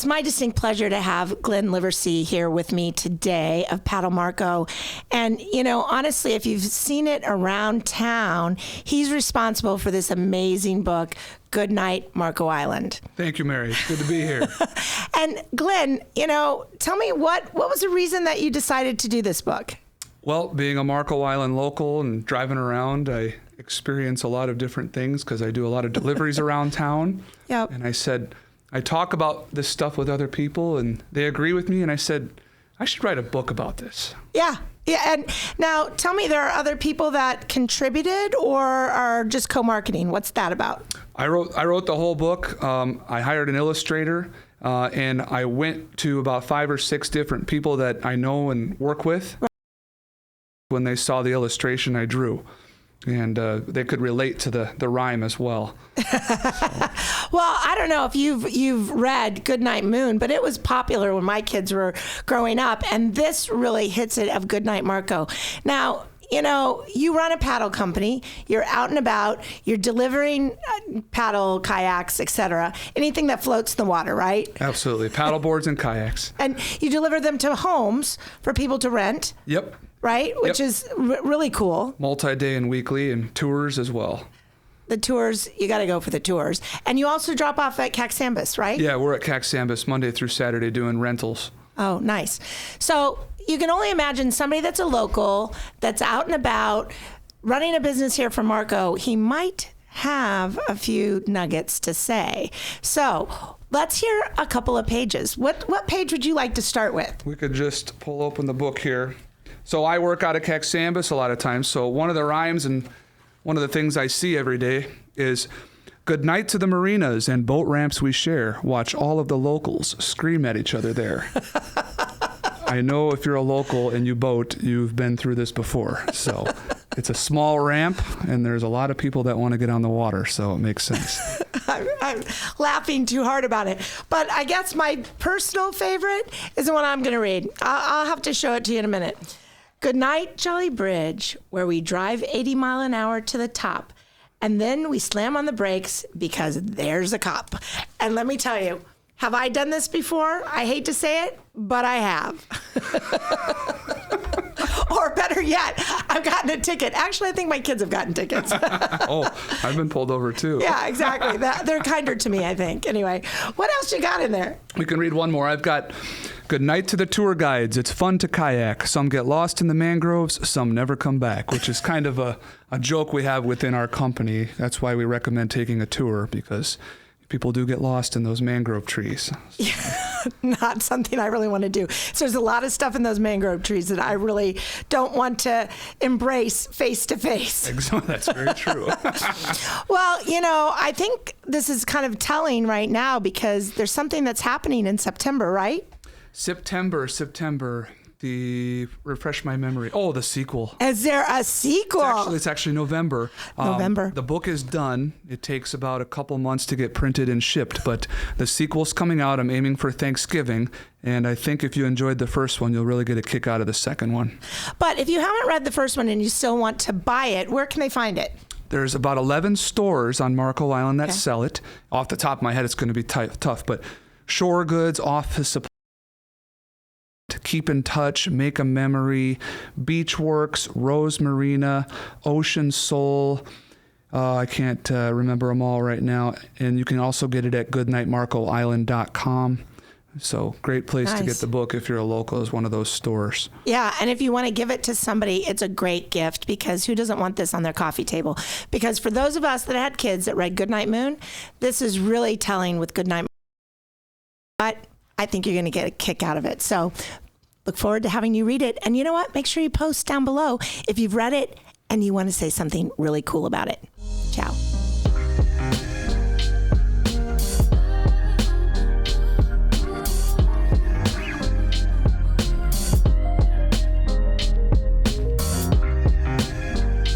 my distinct pleasure to have Glenn Liversey here with me today of Paddle Marco. And, you know, honestly, if you've seen it around town, he's responsible for this amazing book, Goodnight Marco Island. Thank you, Mary. It's good to be here. And Glenn, you know, tell me what was the reason that you decided to do this book? Well, being a Marco Island local and driving around, I experience a lot of different things because I do a lot of deliveries around town. Yep. And I said, I talk about this stuff with other people and they agree with me. And I said, I should write a book about this. Yeah. Yeah. And now tell me, there are other people that contributed or are just co-marketing. What's that about? I wrote the whole book. I hired an illustrator and I went to about 5 or 6 different people that I know and work with. Right. When they saw the illustration I drew. And they could relate to the rhyme as well. Well, I don't know if you've read Goodnight Moon, but it was popular when my kids were growing up, and this really hits it of Goodnight Marco. Now, you know, you run a paddle company, you're out and about, you're delivering paddle, kayaks, etc., anything that floats in the water, right? Absolutely. Paddle boards and kayaks. And you deliver them to homes for people to rent. Yep. Right? Which is really cool. Multi-day and weekly and tours as well. The tours, you got to go for the tours. And you also drop off at Caxambas, right? Yeah, we're at Caxambas Monday through Saturday doing rentals. Oh, nice. So you can only imagine somebody that's a local, that's out and about, running a business here for Marco, he might have a few nuggets to say. So let's hear a couple of pages. What page would you like to start with? We could just pull open the book here. So I work out of Caxambas a lot of times. So one of the rhymes and one of the things I see every day is, good night to the marinas and boat ramps we share. Watch all of the locals scream at each other there. I know if you're a local and you boat, you've been through this before. So it's a small ramp and there's a lot of people that want to get on the water. So it makes sense. I'm laughing too hard about it. But I guess my personal favorite is the one I'm going to read. I'll have to show it to you in a minute. Good night, Jolly Bridge, where we drive 80 mile an hour to the top. And then we slam on the brakes because there's a cop. And let me tell you, have I done this before? I hate to say it, but I have. Or better yet, I've gotten a ticket. Actually, I think my kids have gotten tickets. Oh, I've been pulled over too. Yeah, exactly. They're kinder to me, I think. Anyway, what else you got in there? We can read one more. I've got good night to the tour guides. It's fun to kayak. Some get lost in the mangroves. Some never come back, which is kind of a joke we have within our company. That's why we recommend taking a tour, because people do get lost in those mangrove trees. Yeah, not something I really want to do. So there's a lot of stuff in those mangrove trees that I really don't want to embrace face to face. That's very true. Well, you know, I think this is kind of telling right now because there's something that's happening in September, right? September. Refresh my memory. Oh, the sequel. Is there a sequel? It's actually November. November. The book is done. It takes about a couple months to get printed and shipped, but the sequel's coming out. I'm aiming for Thanksgiving, and I think if you enjoyed the first one, you'll really get a kick out of the second one. But if you haven't read the first one and you still want to buy it, where can they find it? There's about 11 stores on Marco Island that sell it. Off the top of my head, it's going to be tough, but Shore Goods, Office Supply, Keep in Touch, Make a Memory, Beachworks, Rose Marina, Ocean Soul. I can't remember them all right now. And you can also get it at goodnightmarcoisland.com. So great place to get the book if you're a local, is one of those stores. Yeah, and if you want to give it to somebody, it's a great gift, because who doesn't want this on their coffee table? Because for those of us that had kids that read Goodnight Moon, this is really telling with Goodnight Moon. But I think you're going to get a kick out of it. So look forward to having you read it. And you know what? Make sure you post down below if you've read it and you want to say something really cool about it.